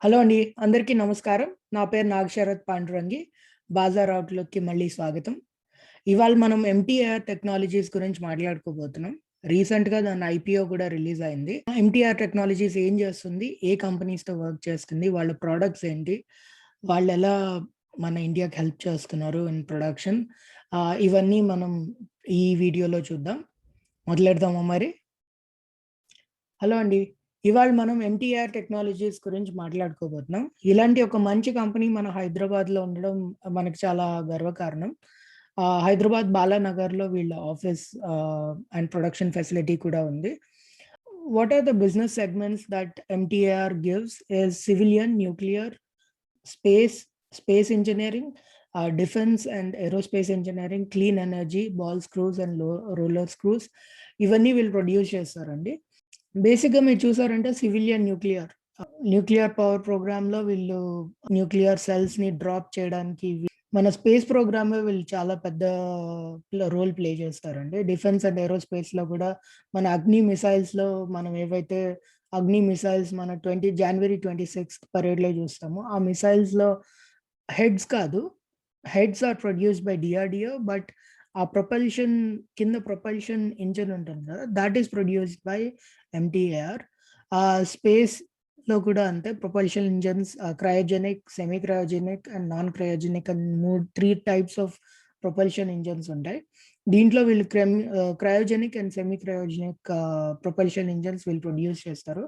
Hello అండి. అందరికీ నమస్కారం. నా పేరు నాగశరత్ పాండురంగి. బాజార్ అవుట్‌లుక్‌కి మళ్ళీ స్వాగతం. ఇవాళ మనం ఎంటీఆర్ టెక్నాలజీస్ గురించి మాట్లాడుకోబోతున్నాం. రీసెంట్‌గా దాని ఐపీఓ కూడా రిలీజ్ అయింది. ఎంటీఆర్ టెక్నాలజీస్ ఏం చేస్తుంది? ఏ కంపెనీస్‌తో వర్క్ చేస్తుంది? వాళ్ళ ప్రొడక్ట్స్ ఏంటి? వాళ్ళెలా మన ఇండియాకి హెల్ప్ చేస్తున్నారు ఇన్ ప్రొడక్షన్? ఇవన్నీ మనం ఈ వీడియోలో చూద్దాం. మొదలెడదామా మరి? హలో అండి. ఇవాళ మనం ఎంటీఆర్ టెక్నాలజీస్ గురించి మాట్లాడుకోబోతున్నాం. ఇలాంటి ఒక మంచి కంపెనీ మన హైదరాబాద్‌లో ఉండడం మనకు చాలా గర్వకారణం. హైదరాబాద్ బాలానగర్‌లో వీళ్ళ ఆఫీస్ అండ్ ప్రొడక్షన్ ఫెసిలిటీ కూడా ఉంది. What are the business segments that MTR gives is civilian, nuclear, space, space engineering, defence and aerospace engineering, clean energy, ball screws and roller screws ఇవన్నీ వీళ్ళు ప్రొడ్యూస్ చేస్తారండి. బేసిక్‌గా మీరు చూసారంటే సివిలియన్ న్యూక్లియర్. న్యూక్లియర్ పవర్ ప్రోగ్రామ్‌లో వీళ్ళు న్యూక్లియర్ సెల్స్‌ని డ్రాప్ చేయడానికి మన స్పేస్ ప్రోగ్రామ్‌లో వీళ్ళు చాలా పెద్ద రోల్ ప్లే చేస్తారండి. డిఫెన్స్ అండ్ ఏరోస్పేస్‌లో కూడా మన అగ్ని మిసైల్స్‌లో మనం ఏవైతే అగ్ని మిసైల్స్ మన జనవరి 26 పరేడ్‌లో చూస్తామో, ఆ మిసైల్స్‌లో హెడ్స్ కాదు. Heads are produced by DRDO. But ఆ ప్రొపల్షన్ కింద ప్రొపల్షన్ ఇంజిన్ ఉంటుంది కదా! That is produced by MTAR. స్పేస్‌లో కూడా అంతే propulsion engines cryogenic, semi cryogenic and non cryogenic అని 3 టైప్స్ ఆఫ్ ప్రొపల్షన్ ఇంజిన్స్ ఉంటాయి. దీంట్లో వీళ్ళు cryogenic and semi cryogenic propulsion engines వీళ్ళు ప్రొడ్యూస్ చేస్తారు.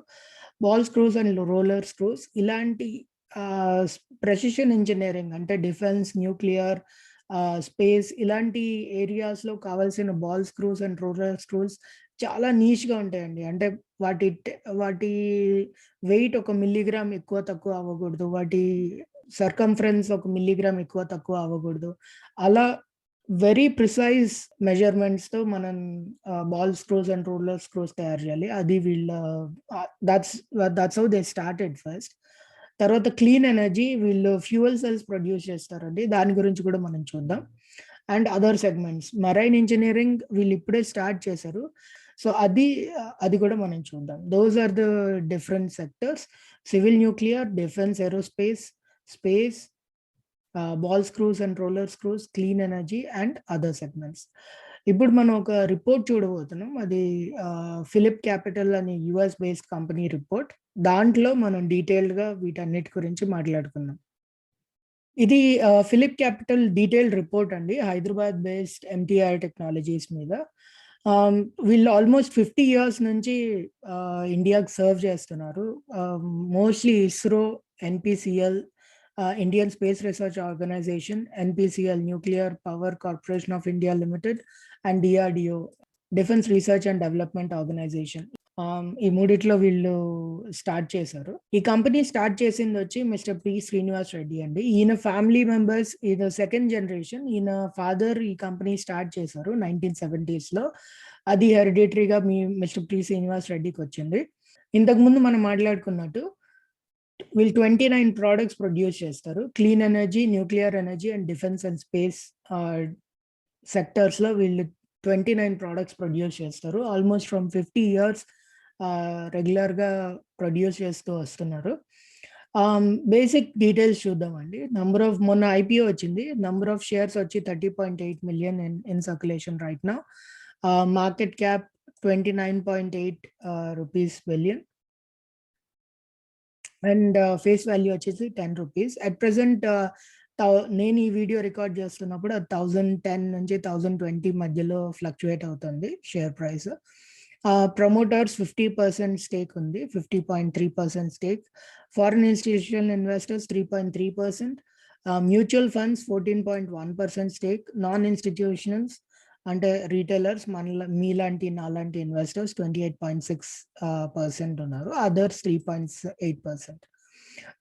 Ball screws and roller screws ఇలాంటి ఆహ్, ప్రెసిషన్ ఇంజినీరింగ్ అంటే డిఫెన్స్, న్యూక్లియర్, స్పేస్ ఇలాంటి ఏరియాస్‌లో కావాల్సిన ball screws and roller screws చాలా నీష్‌గా ఉంటాయండి. అంటే వాటి వెయిట్ ఒక మిల్లీగ్రామ్ ఎక్కువ తక్కువ అవ్వకూడదు. వాటి సర్కంఫరెన్స్ ఒక మిల్లీగ్రామ్ ఎక్కువ తక్కువ అవ్వకూడదు. అలా వెరీ ప్రిసైజ్ మెజర్‌మెంట్స్‌తో మనం ball screws and roller screws తయారు చేయాలి. అది వీళ్ళ that's that's how they started first. తర్వాత క్లీన్ ఎనర్జీ వీళ్ళు ఫ్యూయల్ సెల్స్ ప్రొడ్యూస్ చేస్తారండి. దాని గురించి కూడా మనం చూద్దాం. And other segments marine engineering వీళ్ళు ఇప్పుడే స్టార్ట్ చేశారు. సో, అది కూడా మనం చూద్దాం. Those are the different sectors. Civil nuclear, defence aerospace, space, ball screws and roller screws, clean energy and other segments. ఇప్పుడు మనం ఒక రిపోర్ట్ చూడబోతున్నాం. అది ఫిలిప్ క్యాపిటల్ అనే యూఎస్ బేస్డ్ కంపెనీ రిపోర్ట్. దాంట్లో మనం డీటెయిల్డ్‌గా వీటన్నిటి గురించి మాట్లాడుకుందాం. ఇది ఫిలిప్ క్యాపిటల్ డీటెయిల్డ్ రిపోర్ట్ అండి. హైదరాబాద్ బేస్డ్ ఎంటీఆర్ టెక్నాలజీస్ మీద. ఆహ్, వీళ్ళు ఆల్‌మోస్ట్ 50 ఇయర్స్ నుంచి ఇండియాకి సర్వ్ చేస్తున్నారు. Mostly ISRO, NPCL, Indian space research organisation, NPCL nuclear power corporation of India limited and DRDO defence research and development organisation. ఈ మూడిట్లో వీళ్ళు స్టార్ట్ చేశారు. ఈ కంపెనీ స్టార్ట్ చేసిందొచ్చి మిస్టర్ పి. శ్రీనివాస్ రెడ్డి అండి. ఈయన ఫ్యామిలీ మెంబర్స్ ఈయన సెకండ్ జనరేషన్. ఈయన ఫాదర్ ఈ కంపెనీ స్టార్ట్ చేశారు 1970స్‌లో. అది హెరిడిటరీగా మిస్టర్ పి. శ్రీనివాస్ రెడ్డికొచ్చింది. ఇంతకుముందు మనం మాట్లాడుకున్నట్టు వీళ్ళు 29 ప్రొడక్ట్స్ ప్రొడ్యూస్ చేస్తారు. Clean energy, nuclear energy and defence and space ఆహ్, సెక్టార్స్‌లో వీళ్ళు 29 ప్రొడక్ట్స్ ప్రొడ్యూస్ చేస్తారు. ఆల్‌మోస్ట్ ఫ్రమ్ 50 ఇయర్స్ రెగ్యులర్‌గా ప్రొడ్యూస్ చేస్తూ వస్తున్నారు. బేసిక్ డీటెయిల్స్ చూద్దామండి. మొన్న ఐపీఓ వచ్చింది. నంబర్ ఆఫ్ షేర్స్ వచ్చి 30.8 million in circulation right now. Market cap 29.8 rupees billion. And face value వచ్చేసి రూ. 10. అట్ ప్రెజెంట్ నేను ఈ వీడియో రికార్డ్ చేస్తున్నప్పుడు అది 1010 నుంచి 1020 మధ్యలో ఫ్లక్చుయేట్ అవుతుంది షేర్ ప్రైస్. ప్రమోటర్స్ 50% స్టేక్ ఉంది. 50.3% stake. Foreign institutional investors 3.3%. Mutual funds 14.1% stake. Non institutionals అంటే రిటైలర్స్ మీలాంటి నాలాంటి ఇన్వెస్టర్స్ 28.6% ఉన్నారు. అదర్స్ 3.8%.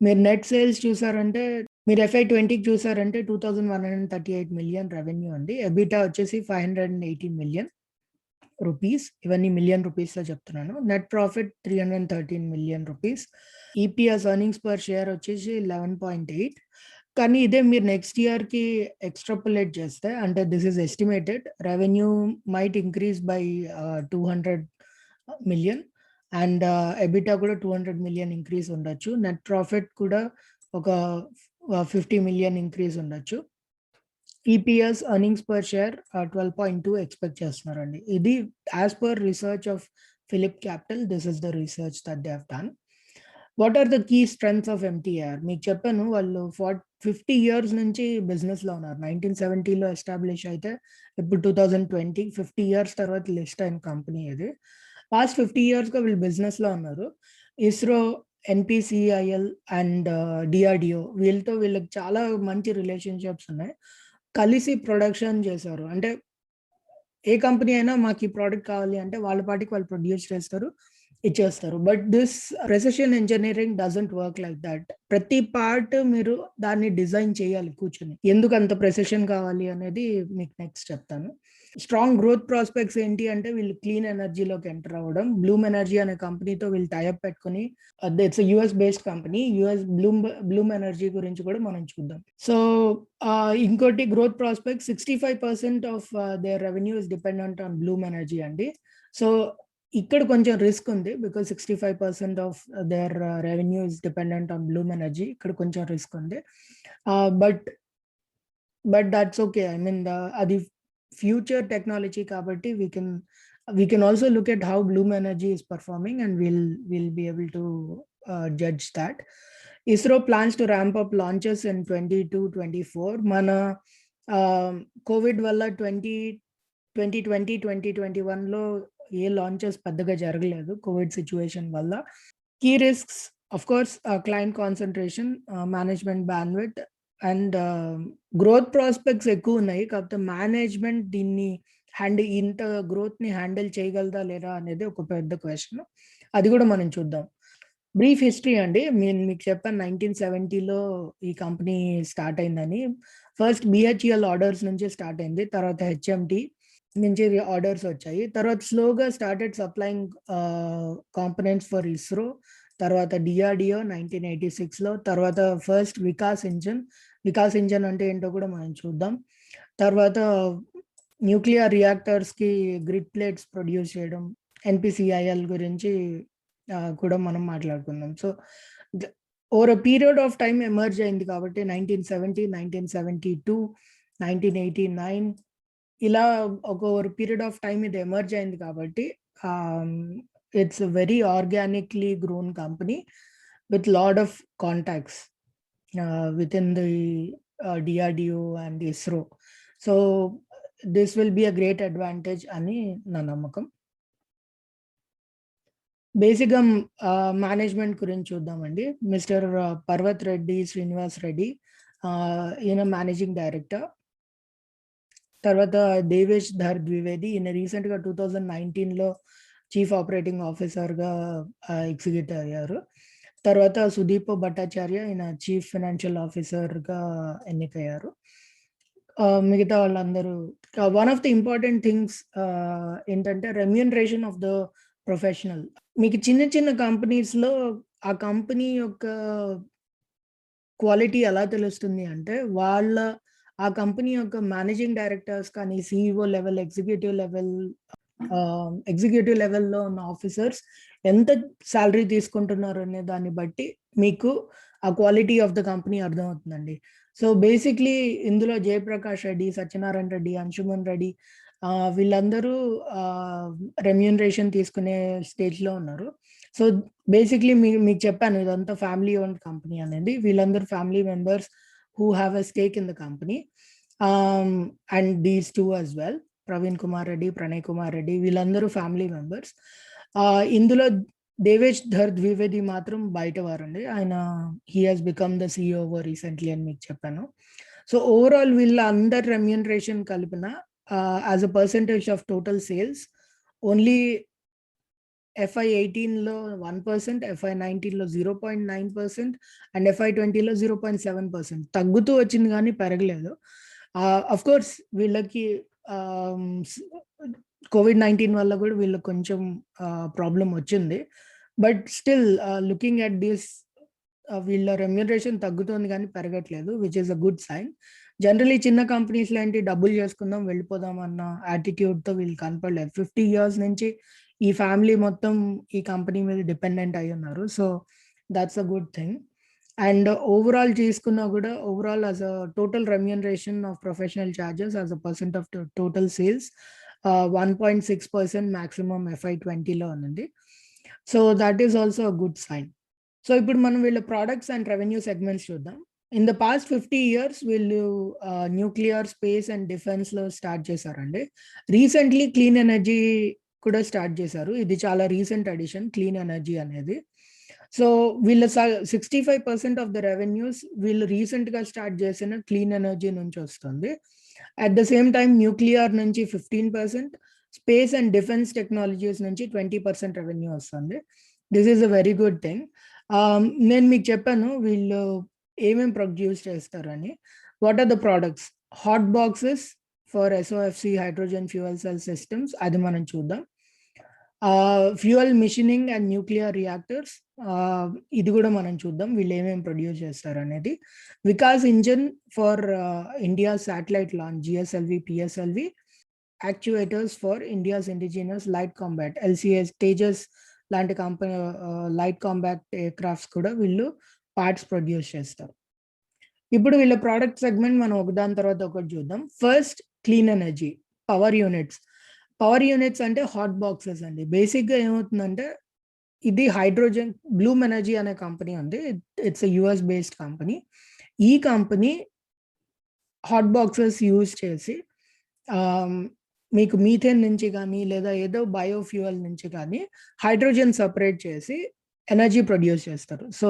మీరు నెట్ సేల్స్ చూసారంటే మీరు FY 20కి చూసారంటే 2138 మిలియన్ రెవెన్యూ అండి. ఎబిటా వచ్చేసి 580 మిలియన్ రూపీస్. ఇవన్నీ మిలియన్ రూపీస్‌లో చెప్తున్నాను. Net profit 313 million rupees. EPS earnings per share వచ్చేసి 11.8. కానీ ఇదే మీరు నెక్స్ట్ ఇయర్‌కి ఎక్స్‌ట్రాపులేట్ చేస్తే అంటే this is estimated revenue might increase by 200 million and EBITDA కూడా 200 మిలియన్ ఇంక్రీజ్ ఉండొచ్చు. నెట్ ప్రాఫిట్ కూడా ఒక 50 మిలియన్ ఇంక్రీజ్ ఉండొచ్చు. EPS earnings per share 12.2 expect చేస్తున్నారండి. ఇది as per research of Philip Capital. This is the research that they have done. What are the key strengths of MTR? మీకు చెప్పాను, వాళ్ళు 50 years నుంచి బిజినెస్లో ఉన్నారు. 1970లో ఎస్టాబ్లిష్ అయితే ఇప్పుడు 2020, 50 ఇయర్స్ తర్వాత లిస్ట్ అయిన కంపెనీ ఇది. పాస్ట్ 50 ఇయర్స్గా వీళ్ళు బిజినెస్లో ఉన్నారు. ఇస్రో, ఎన్పిసిఐఎల్ అండ్ డిఆర్డిఓ వీళ్ళకి చాలా మంచి రిలేషన్షిప్స్ ఉన్నాయి. కలిసి ప్రొడక్షన్ చేశారు. అంటే ఏ కంపెనీ అయినా మాకు ఈ ప్రోడక్ట్ కావాలి అంటే వాళ్ళ పాటికి వాళ్ళు ప్రొడ్యూస్ చేస్తారు, ఇచ్చేస్తారు. But this precision engineering doesn't work like that. ప్రతి పార్ట్ మీరు దాన్ని డిజైన్ చేయాలి కూర్చొని. ఎందుకు అంత ప్రెసిషన్ కావాలి అనేది మీకు నెక్స్ట్ చెప్తాను. స్ట్రాంగ్ గ్రోత్ ప్రాస్పెక్ట్స్ ఏంటి అంటే వీళ్ళు క్లీన్ ఎనర్జీలోకి ఎంటర్ అవ్వడం. బ్లూమ్ ఎనర్జీ అనే కంపెనీతో వీళ్ళు టైఅప్ పెట్టుకుని, it's US based company. US Bloom energy గురించి కూడా మనం చూద్దాం. సో ఇంకోటి growth prospect, 65% of their revenue is dependent on Bloom energy అండి. సో ఇక్కడ కొంచెం రిస్క్ ఉంది, because 65% of their revenue is dependent on Bloom energy. ఇక్కడ కొంచెం రిస్క్ ఉంది. But that's okay. I mean అది ఫ్యూచర్ టెక్నాలజీ కాబట్టి we can also look at how Bloom Energy is performing, and we'll be able to judge that. ISRO plans to ramp up launches in 22-24. Mana COVID వల్ల 2020, 2021లో ఏ launches పెద్దగా జరగలేదు COVID situation వల్ల. Key risks of course client concentration, management bandwidth and growth prospects ఎక్కువ ఉన్నాయి. కాకపోతే management దీన్ని ఇంత growth ని హ్యాండిల్ చేయగలదా లేదా అనేది ఒక పెద్ద క్వశ్చన్. అది కూడా మనం చూద్దాం. బ్రీఫ్ హిస్టరీ అండి. మీకు చెప్పాను 1970లో ఈ కంపెనీ స్టార్ట్ అయిందని. ఫస్ట్ బిహెచ్ఈఎల్ ఆర్డర్స్ నుంచి స్టార్ట్ అయింది, తర్వాత హెచ్ఎంటి నుంచి ఆర్డర్స్ వచ్చాయి. తర్వాత స్లోగా started supplying components for ISRO, తర్వాత డిఆర్డిఓ 1986లో, తర్వాత ఫస్ట్ వికాస్ ఇంజన్ అంటే ఏంటో కూడా మనం చూద్దాం. తర్వాత న్యూక్లియర్ రియాక్టర్స్కి గ్రిడ్ ప్లేట్స్ ప్రొడ్యూస్ చేయడం, ఎన్పిసిఐఎల్ గురించి కూడా మనం మాట్లాడుకుందాం. So over a period of time emerge అయింది కాబట్టి 1970, 1972, 1989 ఇలా ఓవర్ పీరియడ్ ఆఫ్ టైం ఇది ఎమర్జ్ అయింది కాబట్టి it's a very organically grown company with lot of contacts within the DRDO and ISRO. So this will be a great advantage ani na namakam. బేసిక్గా management గురించి చూద్దామండి. Mister Parvat Reddy Srinivas Reddy, ఈయన managing director. తర్వాత దేవేష్ ధర్ ద్వివేది, ఈయన రీసెంట్గా 2019లో చీఫ్ ఆపరేటింగ్ ఆఫీసర్గా execute అయ్యారు. తర్వాత సుదీప్ భట్టాచార్య, ఈయన చీఫ్ ఫైనాన్షియల్ ఆఫీసర్గా ఎన్నికయ్యారు. మిగతా వాళ్ళందరూ one of the important things ఏంటంటే రెమ్యూనరేషన్ ఆఫ్ ద ప్రొఫెషనల్. మీకు చిన్న కంపెనీస్లో ఆ కంపెనీ యొక్క క్వాలిటీ ఎలా తెలుస్తుంది అంటే ఆ కంపెనీ యొక్క మేనేజింగ్ డైరెక్టర్స్ కానీ, సిఇఓ లెవెల్, ఎగ్జిక్యూటివ్ లెవెల్లో ఉన్న ఆఫీసర్స్ ఎంత శాలరీ తీసుకుంటున్నారు అనే దాన్ని బట్టి మీకు ఆ క్వాలిటీ ఆఫ్ ద కంపెనీ అర్థమవుతుందండి. సో బేసిక్లీ ఇందులో జయప్రకాష్ రెడ్డి, సత్యనారాయణ రెడ్డి, అంశుమన్ రెడ్డి వీళ్ళందరూ రెమ్యూనరేషన్ తీసుకునే స్టేజ్లో ఉన్నారు. సో బేసిక్లీ మీకు చెప్పాను ఇదంతా ఫ్యామిలీ ఓన్డ్ కంపెనీ అనేది. వీళ్ళందరూ family members who have a stake in the company, and these two as well, Praveen Kumar Reddy, Pranay Kumar Reddy, వీళ్ళందరూ ఫ్యామిలీ మెంబర్స్. ఇందులో దేవేష్ ధర్ ద్వివేది మాత్రం బయట వారండి. ఆయన he has become the CEO recently అని మీకు చెప్పాను. సో ఓవరాల్ వీళ్ళ అందరి రెమ్యూనరేషన్ కలిపిన as a percentage of total sales only FY18లో 1%, FY19లో 0.9% అండ్ FY20లో 0.7%. తగ్గుతూ వచ్చింది కానీ పెరగలేదు. అఫ్ కోర్స్ వీళ్ళకి COVID-19 వల్ల కూడా వీళ్ళకి కొంచెం ప్రాబ్లం వచ్చింది. But still looking at this వీళ్ళ రెమ్యూనరేషన్ తగ్గుతుంది కానీ పెరగట్లేదు, which is a good sign. Generally చిన్న కంపెనీస్ లాంటి డబ్బులు చేసుకుందాం వెళ్ళిపోదాం అన్న యాటిట్యూడ్తో వీళ్ళు కనపడలేదు. 50 ఇయర్స్ నుంచి ఈ ఫ్యామిలీ మొత్తం ఈ కంపెనీ మీద డిపెండెంట్ అయి ఉన్నారు. So that's a good thing. And overall చేసుకున్నా కూడా overall as a total remuneration of professional charges as a percent of total sales 1.6% maximum FY20లో ఉంది. So that is also a good sign. So ఇప్పుడు మనం వీళ్ళ products and revenue segments చూద్దాం. In the past 50 years వీళ్ళు nuclear, space and defence లో start చేశారండి. Recently clean energy కూడా స్టార్ట్ చేశారు. ఇది చాలా రీసెంట్ అడిషన్, క్లీన్ ఎనర్జీ అనేది. సో వీళ్ళ 65% ఆఫ్ ద రెవెన్యూస్ వీళ్ళు రీసెంట్ గా స్టార్ట్ చేసిన క్లీన్ ఎనర్జీ నుంచి వస్తుంది. At the same time nuclear నుంచి 15%, స్పేస్ అండ్ డిఫెన్స్ టెక్నాలజీస్ నుంచి 20% రెవెన్యూ వస్తుంది. This is a very good thing. నేను మీకు చెప్పాను వీళ్ళు ఏమేమి ప్రొడ్యూస్ చేస్తారని. What are the products? Hot boxes for SOFC hydrogen fuel cell systems, అది మనం చూద్దాం. Fuel machining and nuclear reactors, ఇది కూడా మనం చూద్దాం వీళ్ళు ఏమేమి ప్రొడ్యూస్ చేస్తారు అనేది. Vikas engine for India satellite launch GSLV PSLV, actuators for India's indigenous light combat LCS Tejas లాంటి company light combat aircrafts కూడా వీళ్ళు పార్ట్స్ ప్రొడ్యూస్ చేస్తారు. ఇప్పుడు వీళ్ళ ప్రోడక్ట్ సెగ్మెంట్ మనం ఒకదాని తర్వాత ఒకటి చూద్దాం. First clean energy, power units. Power units అంటే హాట్ బాక్సెస్ అండి. బేసిక్గా ఏమవుతుందంటే ఇది హైడ్రోజన్, బ్లూమ్ ఎనర్జీ అనే కంపెనీ ఉంది. It's US based company. ఈ కంపెనీ హాట్ బాక్సెస్ యూజ్ చేసి మీకు మీథేన్ నుంచి కానీ లేదా ఏదో బయోఫ్యూయల్ నుంచి కానీ హైడ్రోజన్ సపరేట్ చేసి ఎనర్జీ ప్రొడ్యూస్ చేస్తారు. So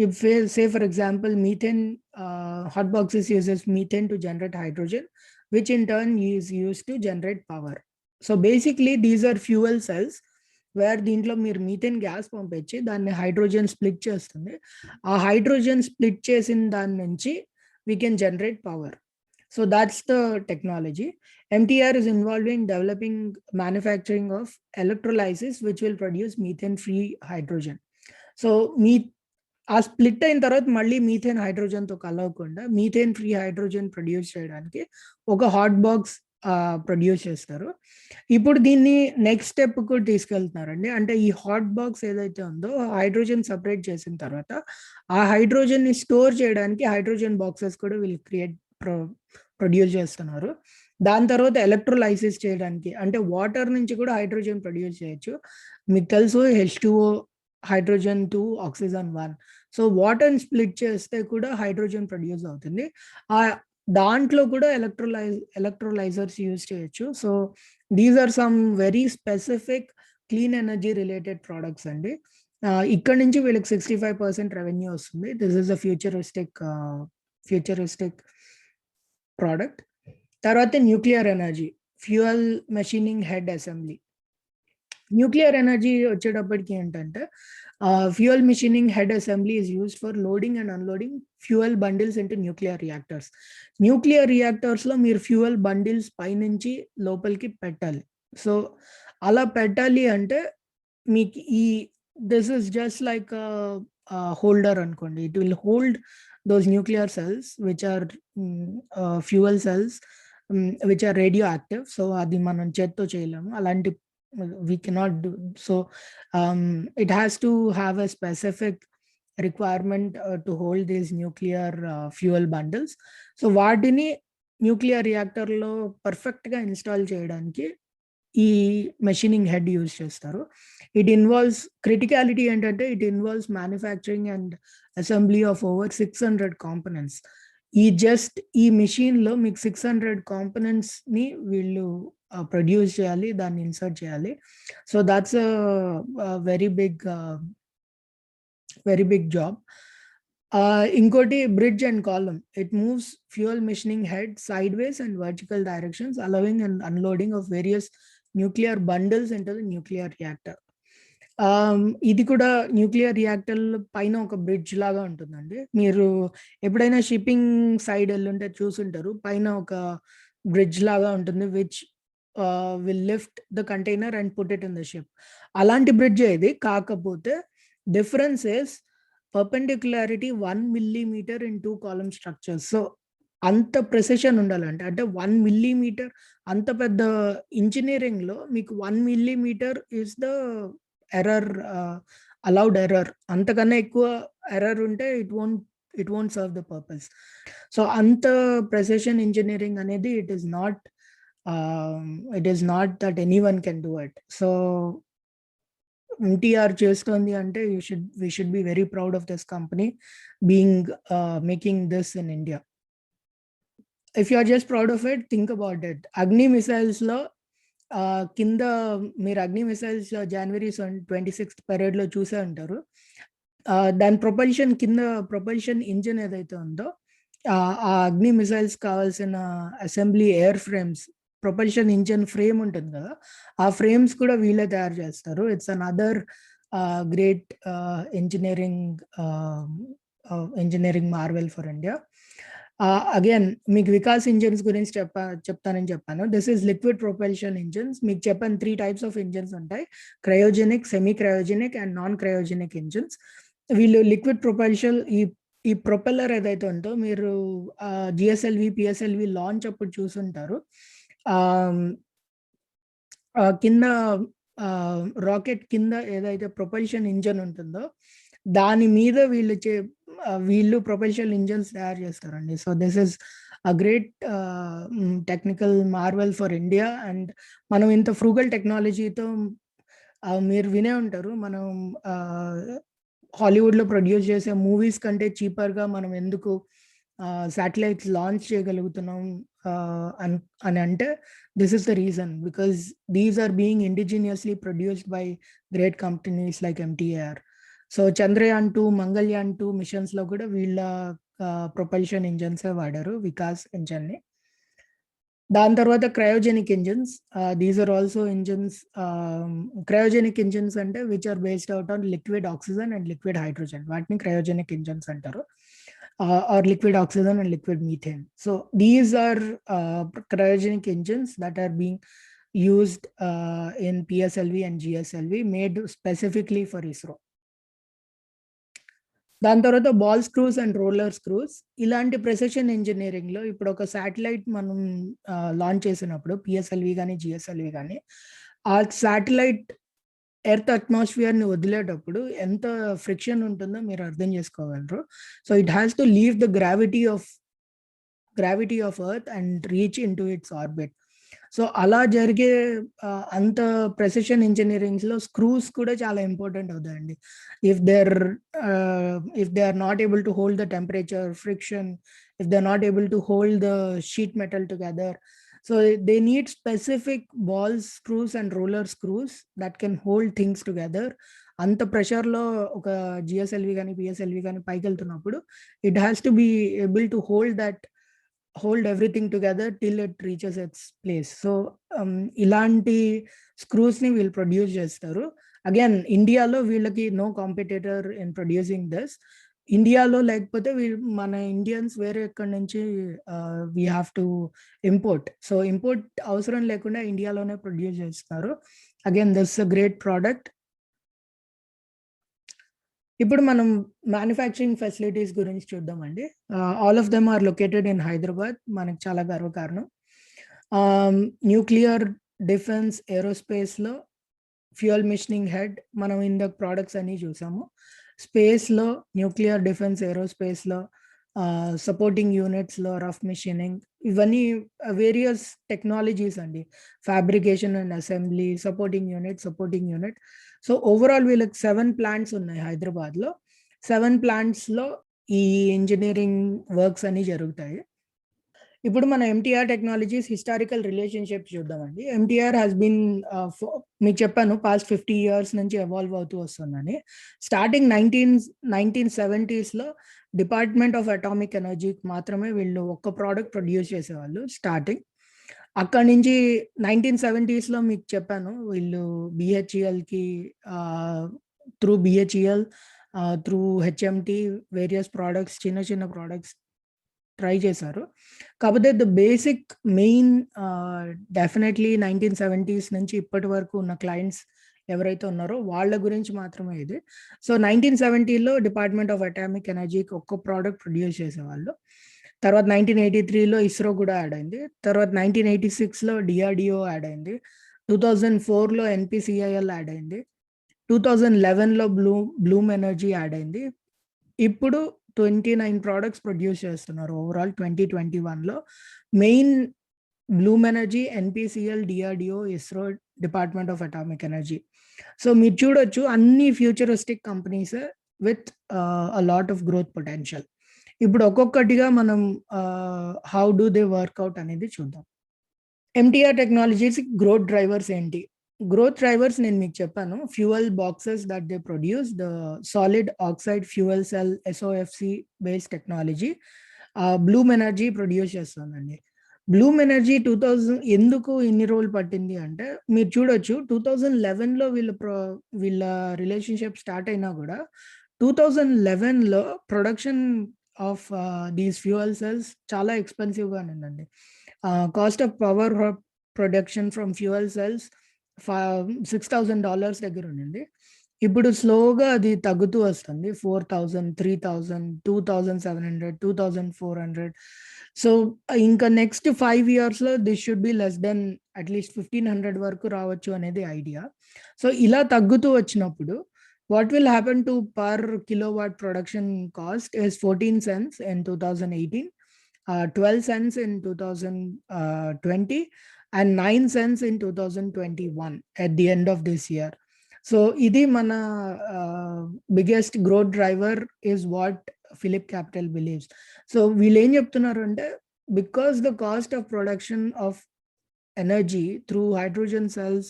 if say for example methane, hot boxes uses methane to generate hydrogen, which in turn is used to generate power. So basically these are fuel cells where దీంట్లో మీరు methane gas పంపించి దాన్ని hydrogen split చేస్తుంది. ఆ hydrogen split చేసిన దాని నుంచి we can generate power. So that's the technology. MTR is involved in developing manufacturing of electrolysis which will produce methane free hydrogen. So ఆ స్ప్లిట్ అయిన తర్వాత మళ్ళీ మీథేన్ హైడ్రోజన్తో కలవకుండా మీథేన్ ఫ్రీ హైడ్రోజన్ ప్రొడ్యూస్ చేయడానికి ఒక హాట్ బాక్స్ ప్రొడ్యూస్ చేస్తారు. ఇప్పుడు దీన్ని నెక్స్ట్ స్టెప్ కూడా తీసుకెళ్తున్నారండి. అంటే ఈ హాట్ బాక్స్ ఏదైతే ఉందో హైడ్రోజన్ సపరేట్ చేసిన తర్వాత ఆ హైడ్రోజన్ని స్టోర్ చేయడానికి హైడ్రోజన్ బాక్సెస్ కూడా వీళ్ళు ప్రొడ్యూస్ చేస్తున్నారు. దాని తర్వాత ఎలక్ట్రోలైసిస్ చేయడానికి, అంటే వాటర్ నుంచి కూడా హైడ్రోజన్ ప్రొడ్యూస్ చేయొచ్చు. మీకు తెలుసు H2O హైడ్రోజన్ 2 ఆక్సిజన్ 1. సో వాటర్ని స్ప్లిట్ చేస్తే కూడా హైడ్రోజన్ ప్రొడ్యూస్ అవుతుంది. దాంట్లో కూడా ఎలక్ట్రోలైజర్స్ యూజ్ చేయొచ్చు. So these are some very specific clean energy related products అండి. ఇక్కడ నుంచి వీళ్ళకి 65% రెవెన్యూ వస్తుంది. This is a futuristic product. తర్వాత nuclear energy, fuel machining head assembly. Nuclear energy వచ్చేటప్పటికి ఏంటంటే fuel machining head assembly is used for loading and unloading fuel bundles into nuclear reactors. Nuclear రియాక్టర్స్లో మీరు fuel bundles పైనుంచి లోపలికి పెట్టాలి. So అలా పెట్టాలి అంటే మీకు this is just like holder అనుకోండి. It will hold those nuclear cells which are fuel cells which are radioactive. So అది మనం చేత్తో చేయలేము, అలాంటి we cannot do. So it has to have a specific requirement to hold these nuclear fuel bundles. So వాటిని nuclear రియాక్టర్లో పర్ఫెక్ట్గా install చేయడానికి ఈ machining head use చేస్తారు. ఇట్ ఇన్వాల్వ్స్, క్రిటికాలిటీ ఏంటంటే it involves manufacturing and assembly of over 600 components. ఈ మెషిన్లో మీకు 600 కాంపోనెంట్స్ని వీళ్ళు ప్రొడ్యూస్ చేయాలి, దాన్ని ఇన్సర్ట్ చేయాలి. So that's very big job. ఇంకోటి bridge and column. It moves fuel machining head sideways and vertical directions, allowing and unloading of various nuclear bundles into the nuclear reactor. ఇది కూడా nuclear reactor పైన ఒక bridge లాగా ఉంటుందండి. మీరు ఎప్పుడైనా shipping side వెళ్ళుంటే చూసుంటారు, పైన ఒక బ్రిడ్జ్ లాగా ఉంటుంది which will lift the container and put it in the ship. అలాంటి బ్రిడ్జ్ ఇది. కాకపోతే difference is perpendicularity 1 millimeter in 2 column structures. So అంత ప్రెసిషన్ ఉండాలంటే అంటే 1 మిల్లీమీటర్ అంత పెద్ద ఇంజినీరింగ్‌లో మీకు 1 millimetre is the error allowed error. అంతకన్నా ఎక్కువ ఎర్రర్ ఉంటే it won't serve the purpose. So, అంత ప్రెసిషన్ ఇంజినీరింగ్ అనేది it is not that anyone can do it. So, MTR చేస్తోంది అంటే we should be very proud of this company making this in India. If you are just proud of it, think about it. Agni మిసైల్స్‌లో కింద మీరు అగ్ని missiles జనవరి 26థ్ పరేడ్‌లో చూసే ఉంటారు. దాని propulsion engine ఏదైతే ఉందో ఆ అగ్ని మిసైల్స్ కావాల్సిన assembly air frames, propulsion engine frame ఉంటుంది కదా! ఆ ఫ్రేమ్స్ కూడా వీళ్ళే తయారు చేస్తారు. It's another great engineering Marvel for India. Again మీకు వికాస్ ఇంజిన్స్ గురించి చెప్తానని చెప్పాను. This is liquid propulsion engines. మీకు చెప్పాను 3 టైప్స్ ఆఫ్ ఇంజిన్స్ ఉంటాయి. Cryogenic, semi cryogenic and non cryogenic engines. వీళ్ళు లిక్విడ్ ప్రొపల్షన్ ఈ ప్రొపెల్లర్ ఏదైతే ఉందో మీరు జిఎస్ఎల్వి, పిఎస్ఎల్వి లాంచ్ అప్పుడు చూసుంటారు. కింద రాకెట్ కింద ఏదైతే ప్రొపల్షన్ ఇంజిన్ ఉంటుందో దాని మీద వీళ్ళు ప్రొపల్షన్ ఇంజిన్స్ తయారు చేస్తారండి. So this is a great technical Marvel for India. And మనం ఇంత ఫ్రూగల్ టెక్నాలజీతో మీరు వినే ఉంటారు. మనం హాలీవుడ్‌లో ప్రొడ్యూస్ చేసే మూవీస్ కంటే చీపర్‌గా మనం ఎందుకు శాటిలైట్స్ లాంచ్ చేయగలుగుతున్నాం అని అంటే this is the reason. Because these are being indigenously produced by great companies like MTAR. So Chandrayaan 2, Mangalyaan 2 మిషన్స్‌లో కూడా వీళ్ళ ప్రొపల్షన్ ఇంజిన్సే వాడారు, వికాస్ ఇంజిన్‌ని. దాని తర్వాత cryogenic engines. These are also engines. Cryogenic engines అంటే which are based out on liquid oxygen and liquid hydrogen. వాటిని క్రయోజెనిక్ ఇంజిన్స్ అంటారు. Or liquid oxygen and liquid methane. So these are cryogenic engines that are being used in PSLV and GSLV, made specifically for ISRO. దాని తర్వాత ball screws and roller screws. ఇలాంటి precision ఇంజినీరింగ్‌లో ఇప్పుడు ఒక satellite మనం launch చేసినప్పుడు PSLV గానీ, GSLV గానీ, ఆ శాటిలైట్ ఎర్త్ అట్మాస్ఫియర్‌ని వదిలేటప్పుడు ఎంత ఫ్రిక్షన్ ఉంటుందో మీరు అర్థం చేసుకోగలరు. So it has to leave the gravity of earth and reach into its orbit. So అలా జరిగే అంత ప్రెసిషన్ ఇంజినీరింగ్స్‌లో స్క్రూస్ కూడా చాలా ఇంపార్టెంట్ అవుతాయండి. If they are not able to hold the temperature, friction, if they are not able to hold the sheet metal together, so they need specific balls, screws and roller screws that can hold things together. అంత ప్రెషర్‌లో ఒక GSLV గానీ, PSLV గానీ పైకెళ్తున్నప్పుడు it has to be able to hold everything together till it reaches its place. So ఇలాంటి screws ని వీళ్ళు produce చేస్తారు. అగైన్ ఇండియాలో వీళ్ళకి no competitor in producing this. ఇండియాలో లేకపోతే మన ఇండియన్స్ వేరే ఎక్కడి నుంచి we have to import. So import అవసరం లేకుండా ఇండియాలోనే ప్రొడ్యూస్ చేస్తారు. Again this a great product. ఇప్పుడు మనం మ్యానుఫ్యాక్చరింగ్ ఫెసిలిటీస్ గురించి చూద్దామండి. All of them are located in Hyderabad. మనకు చాలా గర్వకారణం. న్యూక్లియర్, డిఫెన్స్, ఏరోస్పేస్‌లో ఫ్యూయల్ మిషనింగ్ హెడ్ మనం ఇందాక ప్రొడక్ట్స్ అన్నీ చూసాము. స్పేస్‌లో nuclear, defence, ఏరోస్పేస్‌లో supporting యూనిట్స్‌లో rough machining, ఇవన్నీ వేరియస్ టెక్నాలజీస్ అండి. Fabrication and assembly, supporting unit. So overall వీళ్ళకి 7 ప్లాంట్స్ ఉన్నాయి హైదరాబాద్‌లో. 7 ప్లాంట్స్‌లో ఈ ఇంజినీరింగ్ వర్క్స్ అన్నీ జరుగుతాయి. ఇప్పుడు మన ఎంటీఆర్ టెక్నాలజీస్ హిస్టారికల్ రిలేషన్‌షిప్ చూద్దామండి. ఎంటీఆర్ హాస్ బీన్ మీకు చెప్పాను పాస్ట్ 50 ఇయర్స్ నుంచి ఎవాల్వ్ అవుతూ వస్తుందని. స్టార్టింగ్ 1970స్‌లో డిపార్ట్మెంట్ ఆఫ్ అటామిక్ ఎనర్జీకి మాత్రమే వీళ్ళు ఒక్క ప్రోడక్ట్ ప్రొడ్యూస్ చేసేవాళ్ళు స్టార్టింగ్. అక్కడి నుంచి 1970స్‌లో మీకు చెప్పాను వీళ్ళు బీహెచ్ఈఎల్‌కి through BHEL, through HMT various products, చిన్న ప్రొడక్ట్స్ ట్రై చేశారు. కాకపోతే the basic main definitely 1970s నుంచి ఇప్పటి వరకు ఉన్న క్లయింట్స్ ఎవరైతే ఉన్నారో వాళ్ళ గురించి మాత్రమే ఇది. సో 1970లో డిపార్ట్మెంట్ ఆఫ్ అటామిక్ ఎనర్జీకి ఒక్క ప్రోడక్ట్ ప్రొడ్యూస్ చేసేవాళ్ళు. తర్వాత 1983లో ఇస్రో కూడా యాడ్ అయింది. తర్వాత 1986లో డిఆర్డిఓ యాడ్ అయింది. 2004లో ఎన్పిసిఐఎల్ యాడ్ అయింది. 2011లో బ్లూమ్ ఎనర్జీ యాడ్ అయింది. ఇప్పుడు 29 ప్రొడక్ట్స్ ప్రొడ్యూస్ చేస్తున్నారు ఓవరాల్ 2021లో. Main Bloom Energy, NPCIL, DRDO, ISRO, department of atomic energy. So మీరు చూడొచ్చు అన్ని futuristic companies with a lot of growth potential. ఇప్పుడు ఒక్కొక్కటిగా మనం హౌ డూ దే వర్క్అవుట్ అనేది చూద్దాం. ఎంటీఆర్ టెక్నాలజీస్ గ్రోత్ డ్రైవర్స్ ఏంటి? గ్రోత్ డ్రైవర్స్ నేను మీకు చెప్పాను. Fuel boxes that they produce, the solid oxide fuel cell SOFC based technology Bloom Energy produce చేస్తుందండి. బ్లూమ్ ఎనర్జీ 2000 ఎందుకు ఇన్ని రోజులు పట్టింది అంటే, మీరు చూడొచ్చు 2011లో వీళ్ళ రిలేషన్షిప్ స్టార్ట్ అయినా కూడా 2011లో production of these fuel cells చాలా ఎక్స్పెన్సివ్‌గా ఉండిందండి. Cost of power production from fuel cells $6,000 దగ్గర ఉండింది. ఇప్పుడు స్లోగా అది తగ్గుతూ వస్తుంది. 4,000, 3,000, 2,700, 2,400. సో ఇంకా నెక్స్ట్ 5 ఇయర్స్‌లో this should be less than at least 1,500 వరకు రావచ్చు అనేది ఐడియా. సో ఇలా తగ్గుతూ వచ్చినప్పుడు what will happen to per kilowatt production cost is 14 cents in 2018, 12 cents in 2020, and 9 cents in 2021 at the end of this year. So idi mana biggest growth driver is what Phillip Capital believes. So వీళ్ళు ఏం చెప్తున్నారు అంటే, because the cost of production of energy through hydrogen cells,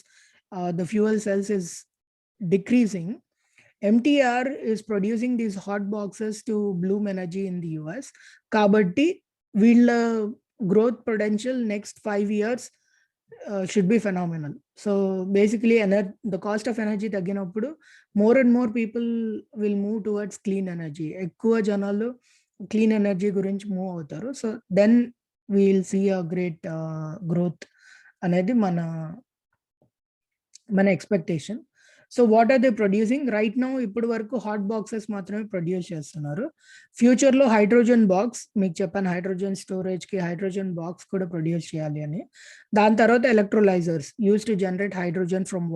the fuel cells is decreasing, MTR is producing these hot boxes to Bloom Energy in the US. Kabatti వీళ్ళ growth potential next 5 years should be phenomenal. So basically the cost of energy తగ్గినప్పుడు more and more people will move towards clean energy. ఎక్కువ జనాలు clean energy గురించి move అవుతారు. So then we will see a great growth అనేది మన expectation. So what are they producing right now? ఇప్పటి వరకు hot boxes మాత్రమే ప్రొడ్యూస్ చేస్తున్నారు. ఫ్యూచర్లో హైడ్రోజన్ బాక్స్, మీకు చెప్పాను హైడ్రోజన్ స్టోరేజ్కి హైడ్రోజన్ బాక్స్ కూడా ప్రొడ్యూస్ చేయాలి అని. దాని తర్వాత electrolysers use to generate hydrogen from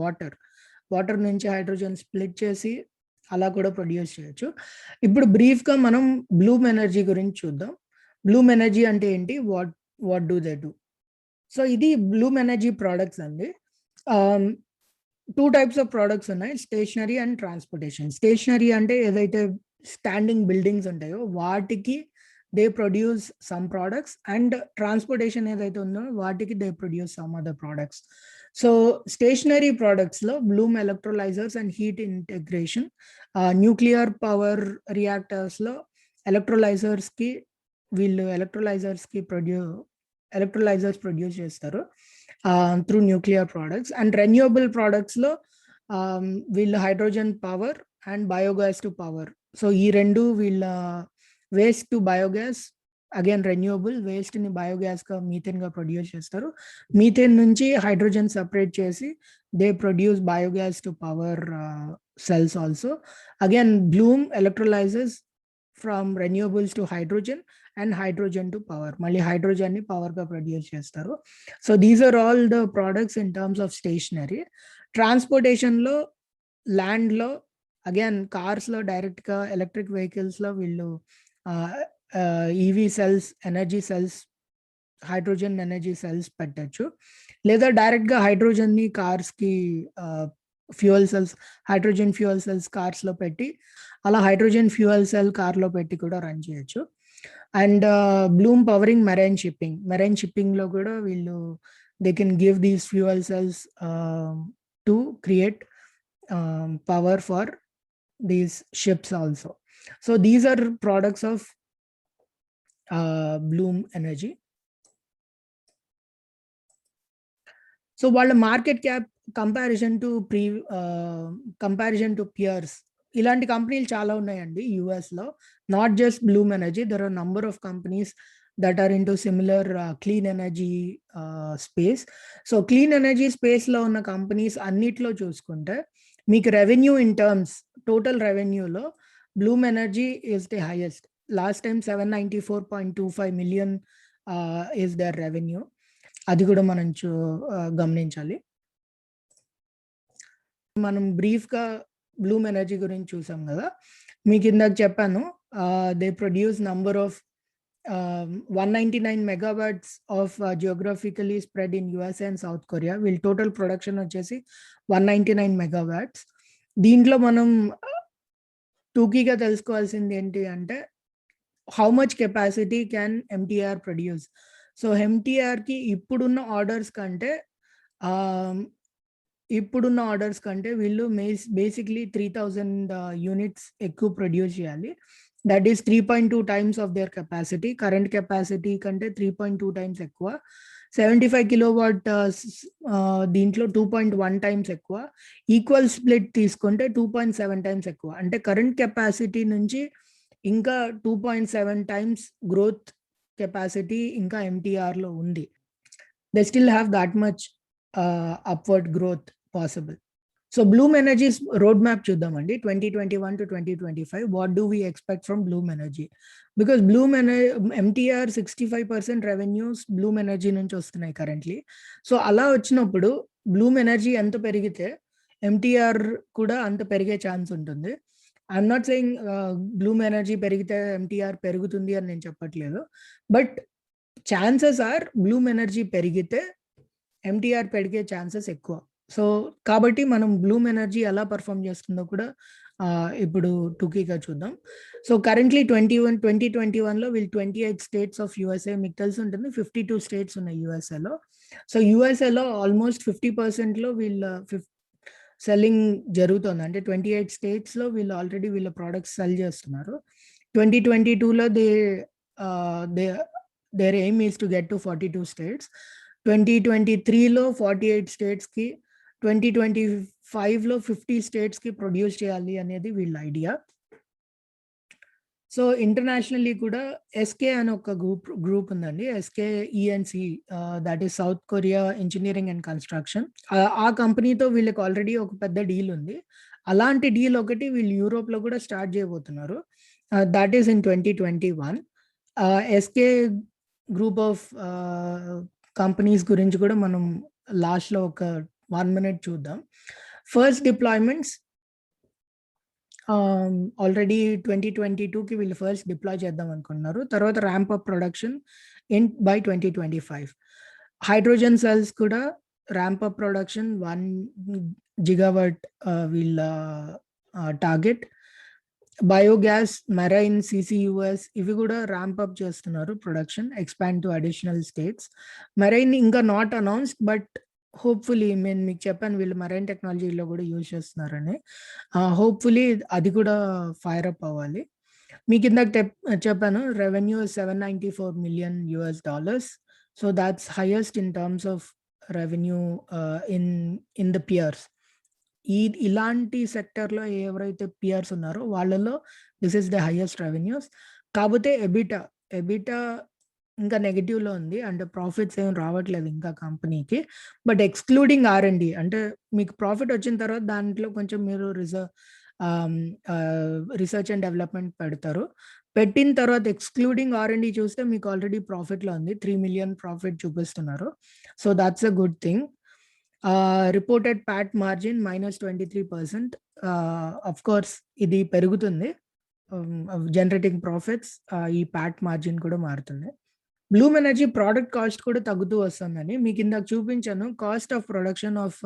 water నుంచి హైడ్రోజన్ స్ప్లిట్ చేసి అలా కూడా ప్రొడ్యూస్ చేయొచ్చు. ఇప్పుడు బ్రీఫ్గా మనం బ్లూమ్ ఎనర్జీ గురించి చూద్దాం. బ్లూమ్ ఎనర్జీ అంటే ఏంటి, what do they do? So ఇది బ్లూమ్ ఎనర్జీ ప్రోడక్ట్స్ అండి. 2 టైప్స్ ఆఫ్ ప్రొడక్ట్స్ ఉన్నాయి, స్టేషనరీ అండ్ ట్రాన్స్పోర్టేషన్. స్టేషనరీ అంటే ఏదైతే స్టాండింగ్ బిల్డింగ్స్ ఉంటాయో వాటికి they produce some products, and transportation ఏదైతే ఉందో వాటికి they produce some other products. So stationary ప్రొడక్ట్స్లో Bloom electrolysers and heat integration, nuclear power రియాక్టర్స్లో ఎలక్ట్రోలైజర్స్కి ప్రొడ్యూస్ చేస్తారు through nuclear products. And renewable ప్రొడక్ట్స్లో వీళ్ళ hydrogen power and biogas to power. So ఈ రెండు వీళ్ళ waste to biogas, again renewable, వేస్ట్ని బయోగ్యాస్గా మీథేన్గా ప్రొడ్యూస్ చేస్తారు. మీథేన్ నుంచి హైడ్రోజన్ సపరేట్ చేసి they produce biogas to power cells also. Again, Bloom electrolyzes from renewables to hydrogen and hydrogen to power. Mali hydrogen ni power ga produce chestaru. So these are all the products in terms of stationary. Transportation lo, land lo, again cars lo direct ga, electric vehicles lo villu EV cells, energy cells, hydrogen energy cells pettachu. Leda direct ga hydrogen ni cars ki fuel cells, hydrogen fuel cells కార్స్లో పెట్టి అలా hydrogen fuel cell కార్లో పెట్టి కూడా run చేయొచ్చు. And Bloom pouring marine షిప్పింగ్లో కూడా వీళ్ళు they can give these fuel cells to create power for these ships also. So these are products of Bloom Energy. So వాళ్ళ market cap comparison to peers, ఇలాంటి కంపెనీలు చాలా ఉన్నాయండి యుఎస్లో. Not just Bloom Energy, there are number of companies that are into similar clean energy space. So clean energy స్పేస్లో ఉన్న companies అన్నిట్లో చూసుకుంటే మీకు రెవెన్యూ ఇన్ టర్మ్స్, టోటల్ రెవెన్యూలో Bloom Energy is the highest. Last time 794.25 million is their revenue. అది కూడా మనం గమనించాలి. మనం బ్రీఫ్గా బ్లూమ్ ఎనర్జీ గురించి చూసాం కదా. మీకు ఇందాక చెప్పాను, they produce number of 199 megawatts of geographically spread in USA and South Korea. వీళ్ళ టోటల్ ప్రొడక్షన్ వచ్చేసి 199 megawatts. దీంట్లో మనం టూకీగా తెలుసుకోవాల్సింది ఏంటి అంటే, how much capacity can MTAR produce. So ఎంటీఆర్కి ఇప్పుడున్న ఆర్డర్స్ కంటే వీళ్ళు బేసిక్లీ 3000 యూనిట్స్ ఎక్కువ ప్రొడ్యూస్ చేయాలి. That is 3.2 times of their capacity. Current capacity కంటే 3.2 times ఎక్కువ. 75 kilowatt దీంట్లో 2.1 times ఎక్కువ. ఈక్వల్ స్ప్లిట్ తీసుకుంటే 2.7 times ఎక్కువ. అంటే కరెంట్ కెపాసిటీ నుంచి ఇంకా 2.7 times గ్రోత్ కెపాసిటీ ఇంకా ఎంటీఆర్లో ఉంది. They still have that much upward growth possible. So Bloom Energy's roadmap చూద్దామండి. 2021 to 2025 what do we expect from Bloom Energy? Because MTR 65% revenues Bloom Energy నుంచి వస్తున్నాయి currently. So అలా వచ్చినప్పుడు Bloom Energy ఎంత పెరిగితే MTR కూడా అంత పెరిగే ఛాన్స్ ఉంటుంది. I'm not saying Bloom Energy పెరిగితే MTR పెరుగుతుంది అని నేను చెప్పట్లేదు, but chances are Bloom Energy పెరిగితే ఎంటీఆర్ పెరిగే ఛాన్సెస్ ఎక్కువ. సో కాబట్టి మనం బ్లూమ్ ఎనర్జీ ఎలా పర్ఫామ్ చేస్తుందో కూడా ఇప్పుడు టూకీగా చూద్దాం. సో కరెంట్లీ 2021లో వీళ్ళు 28 states ఆఫ్ యూఎస్ఏ, మీకు తెలిసి ఉంటుంది 52 states ఉన్నాయి యూఎస్ఏలో. సో యూఎస్ఏలో ఆల్మోస్ట్ 50%లో వీళ్ళ సెల్లింగ్ జరుగుతుంది. అంటే 28 statesలో వీళ్ళు ఆల్రెడీ వీళ్ళ ప్రోడక్ట్స్ సెల్ చేస్తున్నారు. 2022లో their aim is to get to 42 states. 2023లో 48 స్టేట్స్కి, 2025లో 50 స్టేట్స్కి ప్రొడ్యూస్ చేయాలి అనేది వీళ్ళ ఐడియా. సో ఇంటర్నేషనల్లీ కూడా ఎస్కే అని ఒక గ్రూప్ ఉందండి, SK ENC, that is South Korea engineering and construction. ఆ కంపెనీతో వీళ్ళకి ఆల్రెడీ ఒక పెద్ద డీల్ ఉంది. అలాంటి డీల్ ఒకటి వీళ్ళు యూరోప్లో కూడా స్టార్ట్ చేయబోతున్నారు. That is in 2021. SK group of companies గురించి కూడా మనం లాస్ట్లో ఒక 1 minute చూద్దాం. ఫస్ట్ డిప్లాయ్మెంట్స్ ఆల్రెడీ 2022కి వీళ్ళు ఫస్ట్ డిప్లాయ్ చేద్దాం అనుకున్నారు. తర్వాత ramp up production by 2025. Hydrogen cells కూడా ర్యాంప్ అప్ ప్రొడక్షన్ 1 gigawatt వీళ్ళ టార్గెట్. బయోగ్యాస్, మెరైన్, CCUS ఇవి కూడా ర్యాంప్ అప్ చేస్తున్నారు production, expand to additional states. Marine ఇంకా నాట్ అనౌన్స్డ్, బట్ హోప్ఫుల్లీ నేను మీకు చెప్పాను వీళ్ళు మెరైన్ టెక్నాలజీలో కూడా యూజ్ చేస్తున్నారని. హోప్ఫుల్లీ అది కూడా ఫైర్ అప్ అవ్వాలి. మీకు ఇందాక చెప్పాను revenue $794 million. So that's highest in terms of revenue in the peers. ఇలాంటి సెక్టర్లో ఎవరైతే పియర్స్ ఉన్నారో వాళ్ళలో this is the highest revenues. కాకపోతే ఎబిటా ఇంకా నెగిటివ్లో ఉంది, అంటే ప్రాఫిట్స్ ఏం రావట్లేదు ఇంకా కంపెనీకి. బట్ ఎక్స్క్లూడింగ్ R&D, అంటే మీకు ప్రాఫిట్ వచ్చిన తర్వాత దాంట్లో కొంచెం మీరు రీసెర్చ్ అండ్ డెవలప్మెంట్ పెడతారు. పెట్టిన తర్వాత ఎక్స్క్లూడింగ్ R&D చూస్తే మీకు ఆల్రెడీ ప్రాఫిట్లో ఉంది, 3 million ప్రాఫిట్ చూపిస్తున్నారు. So that's a good thing. Reported Pat margin -23%. Of course ఇది పెరుగుతుంది, జనరేటింగ్ ప్రాఫిట్స్, ఈ ప్యాట్ మార్జిన్ కూడా మారుతుంది. బ్లూమ్ ఎనర్జీ ప్రోడక్ట్ కాస్ట్ కూడా తగ్గుతూ వస్తుందని మీకు ఇందాక చూపించాను. Cost of production of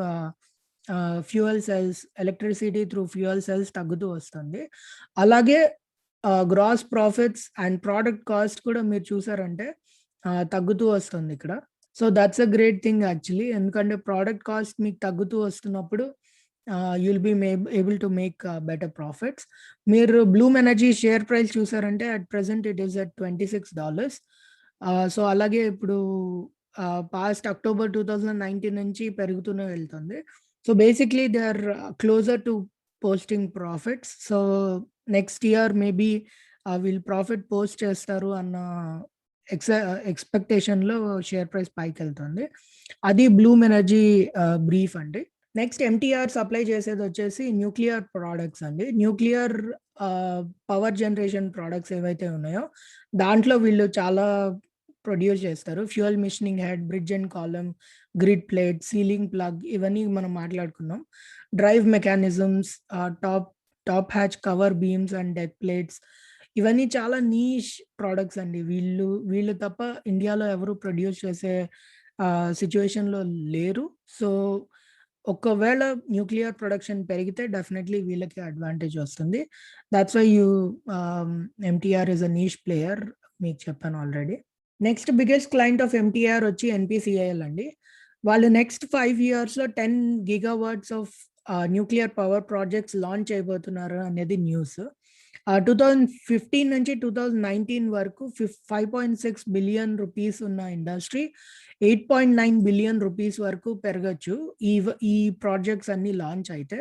fuel cells, electricity through fuel cells తగ్గుతూ వస్తుంది. అలాగే gross profits and product cost కూడా మీరు చూసారంటే తగ్గుతూ వస్తుంది ఇక్కడ. So that's a great thing actually, ఎందుకంటే ప్రోడక్ట్ కాస్ట్ మీకు తగ్గుతూ వస్తున్నప్పుడు you'll be able to make better profits. మీరు బ్లూమ్ ఎనర్జీ షేర్ ప్రైస్ చూసారంటే at present it is at $26. So అలాగే ఇప్పుడు పాస్ట్ October 2019 నుంచి పెరుగుతూనే వెళ్తుంది. So basically they are closer to posting profits. So next year maybe వీళ్ళు profit post చేస్తారు అన్న ఎక్స్పెక్టేషన్లో షేర్ ప్రైస్ పైకి వెళ్తుంది. అది బ్లూమ్ ఎనర్జీ బ్రీఫ్ అండి. నెక్స్ట్ ఎంటీఆర్ సప్లై చేసేది వచ్చేసి న్యూక్లియర్ ప్రోడక్ట్స్ అండి. న్యూక్లియర్ పవర్ జనరేషన్ ప్రొడక్ట్స్ ఏవైతే ఉన్నాయో, దాంట్లో వీళ్ళు చాలా ప్రొడ్యూస్ చేస్తారు. Fuel machining head, bridge and column, grid plate, sealing plug ఇవన్నీ మనం మాట్లాడుకున్నాం. Drive mechanisms, top top hatch cover beams and deck plates ఇవన్నీ చాలా నీష్ ప్రొడక్ట్స్ అండి. వీళ్ళు తప్ప ఇండియాలో ఎవరు ప్రొడ్యూస్ చేసే సిట్యుయేషన్‌లో లేరు. సో, ఒకవేళ న్యూక్లియర్ ప్రొడక్షన్ పెరిగితే డెఫినైట్‌లీ వీళ్ళకి అడ్వాంటేజ్ వస్తుంది. That's why MTR is a niche player మీకు చెప్పాను already. Next biggest client of MTR వచ్చి ఎన్‌పీసీఐఎల్ అండి. వాళ్ళు నెక్స్ట్ 5 ఇయర్స్‌లో 10 gigawatts of nuclear power projects launch చేయబోతున్నారు అనేది న్యూస్. 2015 నుంచి 2019 వరకు 5.6 బిలియన్ రూపీస్ ఉన్న ఇండస్ట్రీ 8.9 బిలియన్ రూపీస్ వరకు పెరగొచ్చు. ఈ ప్రాజెక్ట్స్ అన్నీ లాంచ్ అయితే.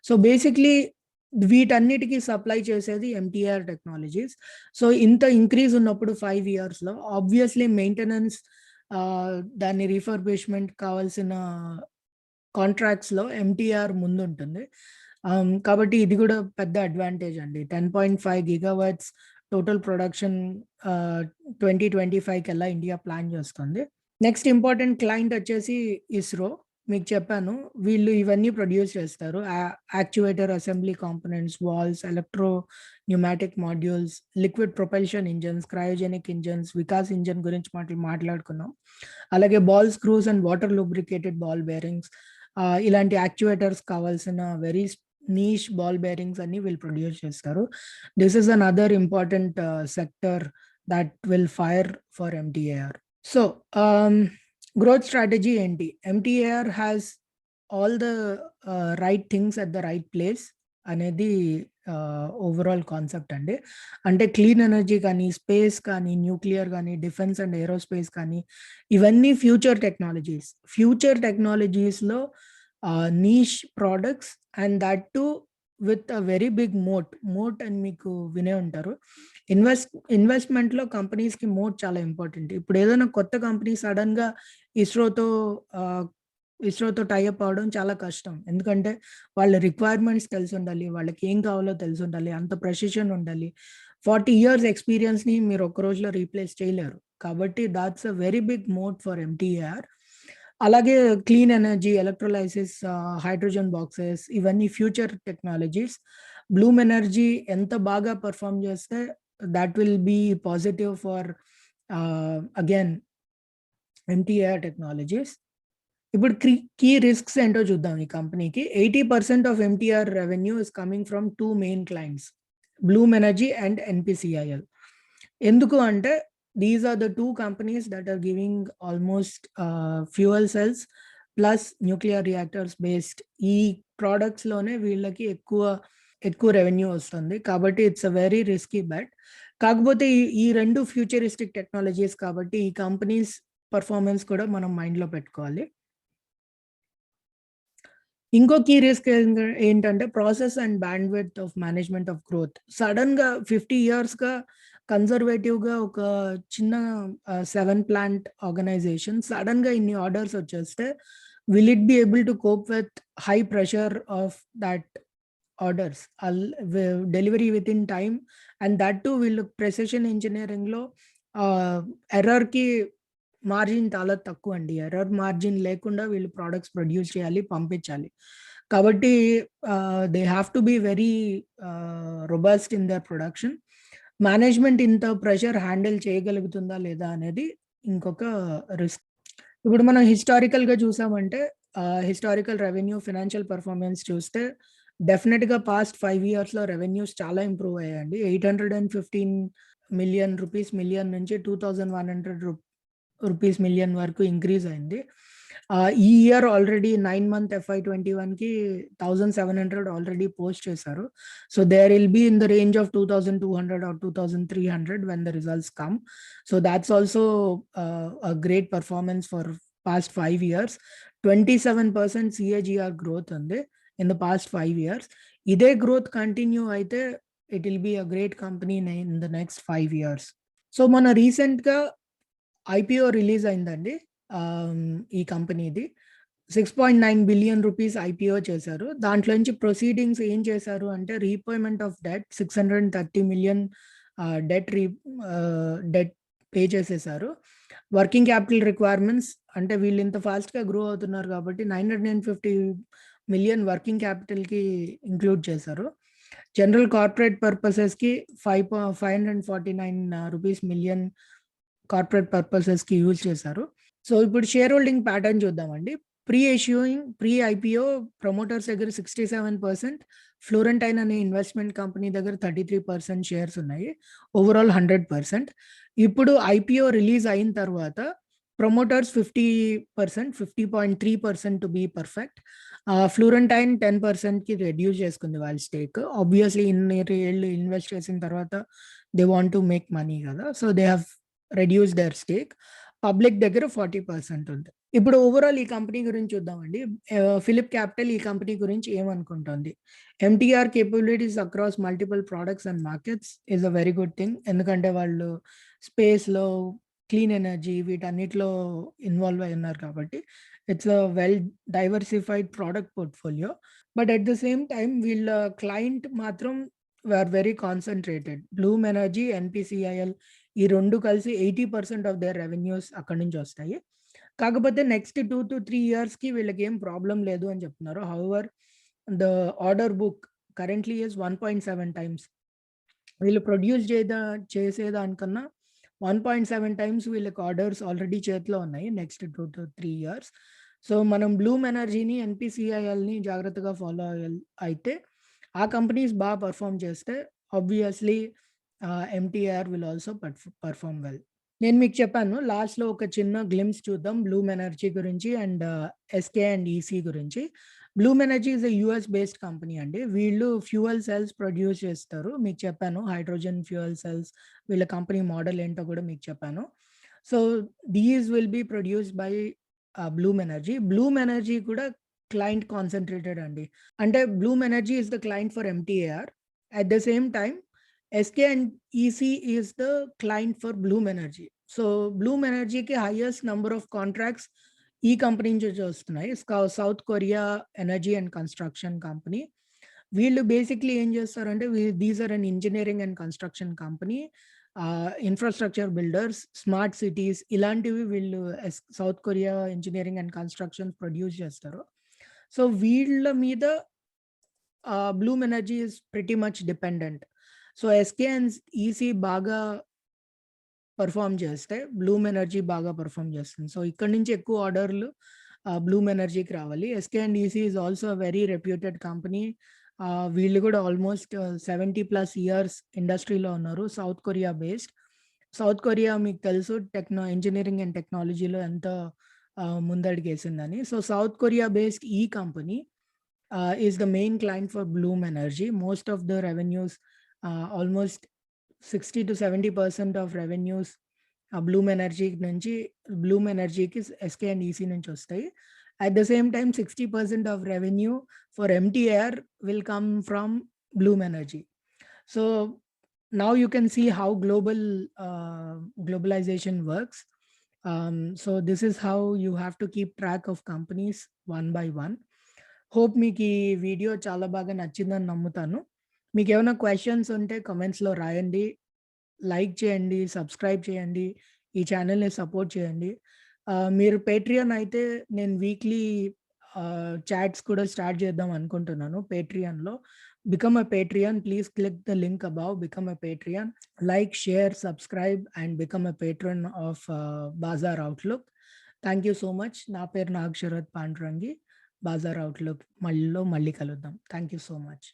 సో, బేసిక్‌లీ వీటన్నిటికి సప్లై చేసేది ఎంటీఆర్ టెక్నాలజీస్. సో, ఇంత ఇంక్రీజ్ ఉన్నప్పుడు 5 ఇయర్స్‌లో ఆబ్వియస్‌లీ మెయింటెనెన్స్ దాని రిఫర్బిష్‌మెంట్ కావాల్సిన కాంట్రాక్ట్స్‌లో ఎంటీఆర్ ముందుంటుంది. కాబట్టి ఇది గూడా పెద్ద అడ్వాంటేజ్ అండి. 10.5 గిగావాట్స్ టోటల్ ప్రొడక్షన్ 2025 కల్లా ఇండియా ప్లాన్ చేస్తుంది. నెక్స్ట్ ఇంపార్టెంట్ క్లయింట్ వచ్చేసి ఇస్రో. మీకు చెప్పాను. వీళ్ళు ఇవన్నీ ప్రొడ్యూస్ చేస్తారు. Actuator assembly components, valves, pneumatic modules, liquid propulsion engines, cryogenic engines, Vikas engine గురించి మాట్లాడుకున్నాం. అలాగే ball screws and water lubricated ball bearings ఇలాంటి యాక్చుయేటర్స్ కావాల్సిన వెరీ నీష్ బాల్ బేరింగ్స్ అన్ని వీళ్ళు ప్రొడ్యూస్ చేస్తారు. This is another important sector that will fire for MTAR. So, growth strategy ఏంటి? MTAR has all the right things at the right place అనేది overall concept అండి. అంటే clean energy కానీ, space కానీ, nuclear కానీ, డిఫెన్స్ అండ్ ఏరోస్పేస్ కానీ ఇవన్నీ future technologies. Future టెక్నాలజీస్‌లో niche products and that too with a very big moat. Moat అని మీకు వినే ఉంటారు. ఇన్వెస్ట్‌మెంట్‌లో కంపెనీస్‌కి మోట్ చాలా ఇంపార్టెంట్. ఇప్పుడు ఏదైనా కొత్త కంపెనీ సడెన్‌గా ఇస్రోతో ఇస్రోతో టై అప్ అవ్వడం చాలా కష్టం. ఎందుకంటే వాళ్ళ రిక్వైర్మెంట్స్ తెలిసుండాలి. వాళ్ళకి ఏం కావాలో తెలిసుండాలి. అంత ప్రెసిషన్ ఉండాలి. 40 ఇయర్స్ ఎక్స్‌పీరియన్స్‌ని మీరు ఒక్క రోజులో రీప్లేస్ చేయలేరు. కాబట్టి that's a very big moat for MTAR. అలాగే clean energy, electrolysis, hydrogen boxes ఇవన్నీ ఫ్యూచర్ టెక్నాలజీస్. బ్లూమ్ ఎనర్జీ ఎంత బాగా పెర్ఫార్మ్ చేస్తే that will be positive for again MTAR technologies. ఇప్పుడు కీ రిస్క్స్ ఏంటో చూద్దాం ఈ కంపెనీకి. 80% of MTAR revenue is coming from 2 main clients, Bloom Energy and NPCIL. ఎందుకు అంటే these are the 2 companies that are giving almost fuel cells plus nuclear reactors based ఈ ప్రొడక్ట్స్‌లోనే వీళ్ళకి ఎక్కువ రెవెన్యూ వస్తుంది. కాబట్టి it's a very risky bet. కాకపోతే ఈ 2 ఫ్యూచరిస్టిక్ టెక్నాలజీస్ కాబట్టి ఈ కంపెనీస్ పెర్ఫార్మన్స్ కూడా మనం మైండ్‌లో పెట్టుకోవాలి. ఇంకో కీ రిస్క్ ఏంటంటే process and bandwidth of management of growth. సడెన్‌గా 50 ఇయర్స్‌గా కన్జర్వేటివ్‌గా ఒక చిన్న 7 ప్లాంట్ ఆర్గనైజేషన్ సడెన్‌గా ఇన్ని ఆర్డర్స్ వచ్చేస్తే will it be able to cope with high pressure of that orders? Delivery within time and that two వీళ్ళు ప్రెసిషన్ ఇంజినీరింగ్‌లో ఎర్రర్‌కి మార్జిన్ చాలా తక్కువండి. ఎర్రర్ మార్జిన్ లేకుండా వీళ్ళు ప్రొడక్ట్స్ ప్రొడ్యూస్ చేయాలి, పంపించాలి. కాబట్టి they have to be very robust in there production. Management ఇంత ప్రెషర్ హ్యాండిల్ చేయగలుగుతుందా లేదా అనేది ఇంకొక రిస్క్. ఇప్పుడు మనం హిస్టారికల్‌గా చూసామంటే హిస్టారికల్ రెవెన్యూ, ఫైనాన్షియల్ పెర్ఫార్మన్స్ చూస్తే డెఫినిట్‌గా పాస్ట్ 5 ఇయర్స్‌లో రెవెన్యూస్ చాలా ఇంప్రూవ్ అయ్యాయండి. 815 మిలియన్ రూపీస్ మిలియన్ నుంచి 2100 రూపీస్ మిలియన్ వరకు ఇంక్రీజ్ అయింది. ఈ ఇయర్ ఆల్రెడీ 9 మంత్ FY21కి 1700 ఆల్రెడీ పోస్ట్ చేశారు. So there will be in the range of 2200 or 2300 when the results come. So that's also a great performance for past 5 years. 27% CAGR growth ఉంది in the past 5 years. ఇదే growth continue అయితే it will be a great company in the next 5 years. So మన రీసెంట్‌గా IPO release అయిందండి ఈ కంపెనీది. 6.9 billion rupees IPO చేశారు. దాంట్లో నుంచి ప్రొసీడింగ్స్ ఏం చేశారు అంటే repayment of debt 630 million debt debt pay చేసేసారు. వర్కింగ్ క్యాపిటల్ రిక్వైర్మెంట్స్ అంటే వీళ్ళు ఇంత ఫాస్ట్‌గా గ్రో అవుతున్నారు కాబట్టి 950 మిలియన్ వర్కింగ్ క్యాపిటల్‌కి ఇంక్లూడ్ చేశారు. జనరల్ కార్పొరేట్ పర్పసెస్‌కి 549 మిలియన్ కార్పొరేట్ పర్పసెస్‌కి యూజ్ చేశారు. సో, ఇప్పుడు షేర్ హోల్డింగ్ ప్యాటర్న్ చూద్దామండి. ప్రీ ఐపీఓ ప్రమోటర్స్ దగ్గర 67%, ఫ్లోరెంటైన్ అనే ఇన్వెస్ట్‌మెంట్ కంపెనీ దగ్గర 33% షేర్స్ ఉన్నాయి. ఓవరాల్ 100%. ఇప్పుడు ఐపీఓ రిలీజ్ అయిన తర్వాత promoters 50%, 50.3% to be perfect. Florentine 10%కి రెడ్యూస్ చేసుకుంది వాళ్ళ స్టేక్. ఆబ్వియస్‌లీ ఇన్ని ఏళ్ళు ఇన్వెస్ట్ చేసిన తర్వాత they want to make money కదా! So, they have reduced their stake. Public దగ్గర 40% ఉంది. ఇప్పుడు ఓవరాల్ ఈ కంపెనీ గురించి చూద్దామండి. ఫిలిప్ క్యాపిటల్ ఈ కంపెనీ గురించి ఏమనుకుంటోంది? MTAR capabilities across multiple products and markets is a very good thing. ఎందుకంటే వాళ్ళు స్పేస్‌లో, క్లీన్ ఎనర్జీ వీటన్నిటిలో ఇన్వాల్వ్ అయి ఉన్నారు కాబట్టి it's a well diversified product portfolio. But at the same time వీళ్ళ క్లయింట్ మాత్రం very concentrated. Bloom energy, NPCIL ఈ 2 కలిసి 80% ఆఫ్ దేర్ రెవెన్యూస్ అక్కడి నుంచి వస్తాయి. కాకపోతే నెక్స్ట్ 2-3 ఇయర్స్‌కి వీళ్ళకేం ప్రాబ్లమ్ లేదు అని చెప్తున్నారు. However the order book currently is 1.7 times. వీళ్ళు ప్రొడ్యూస్ చేసేదానికన్నా 1.7 టైమ్స్ వీళ్ళకి ఆర్డర్స్ ఆల్రెడీ చేతిలో ఉన్నాయి నెక్స్ట్ 2-3 ఇయర్స్. సో, మనం బ్లూమ్ ఎనర్జీని, ఎన్‌పీసీఐఎల్‌ని జాగ్రత్తగా ఫాలో అయితే ఆ కంపెనీస్ పెర్ఫార్మ్ చేస్తే obviously MTR will also perform well. నేను మీకు చెప్పాను లాస్ట్‌లో ఒక చిన్న గ్లింప్స్ చూద్దాం బ్లూమ్ ఎనర్జీ గురించి అండ్ ఎస్కే అండ్ ఈసీ గురించి. Bloom Energy is a US based company అండి. వీళ్ళు ఫ్యూయల్ సెల్స్ ప్రొడ్యూస్ చేస్తారు. మీకు చెప్పాను హైడ్రోజన్ ఫ్యూయల్ సెల్స్ వీళ్ళ కంపెనీ మోడల్ ఏంటో కూడా మీకు చెప్పాను. So, these will be produced by Bloom Energy. Bloom Energy కూడా క్లయింట్ కాన్సంట్రేటెడ్ అండి. అంటే Bloom Energy is the client for MTR. At the same time SK and EC is the client for Bloom Energy. So, Bloom ఎనర్జీకి highest number of contracts ఈ company నుంచి వస్తున్నాయి. South Korea energy and construction company. వీళ్ళు basically ఏం చేస్తారంటే these are an engineering and construction company. Infrastructure builders, smart cities ఇలాంటివి వీళ్ళు South Korea engineering and construction produce చేస్తారు. సో, వీళ్ళ మీద Bloom Energy is pretty much dependent. So, SK and EC బాగా perform చేస్తే బ్లూమ్ ఎనర్జీ బాగా perform చేస్తుంది. So, ఇక్కడి నుంచి ఎక్కువ ఆర్డర్‌లు బ్లూమ్ ఎనర్జీకి రావాలి. SK and EC is also a very reputed company. వీళ్ళు కూడా ఆల్మోస్ట్ 70+ ఇయర్స్ ఇండస్ట్రీలో ఉన్నారు. South Korea based. South Korea మీకు తెలుసు ఇంజినీరింగ్ అండ్ టెక్నాలజీలో ఎంత ముందడుగేసిందని. సో, సౌత్ కొరియా బేస్డ్ ఈ company is the main client for Bloom Energy. Most of the revenues, almost 60-70% of revenues Bloom ఎనర్జీకి ఎస్కే అండ్ ఈసీ నుంచి వస్తాయి. At the same time 60% of revenue for MTR will come from Bloom Energy. So, now you can see how globalization works. So this is how you have to keep track of companies one by one. Hope మీకు ఈ video చాలా బాగా నచ్చిందని నమ్ముతాను. మీకేమైనా questions ఉంటే కామెంట్స్‌లో రాయండి. లైక్ చేయండి, సబ్స్క్రైబ్ చేయండి. ఈ ఛానెల్‌ని సపోర్ట్ చేయండి. మీరు పేట్రియన్ అయితే నేను వీక్లీ చాట్స్ కూడా స్టార్ట్ చేద్దాం అనుకుంటున్నాను పేట్రియన్‌లో. Become a Patreon. Please click the link above. Become a Patreon. Like, share, subscribe and become a patron of Bazaar Outlook. Thank you so much. నా పేరు నాగ్ శరత్ పాండురంగి. బాజార్ అవుట్‌లుక్ మళ్ళీ కలుద్దాం. Thank you so much.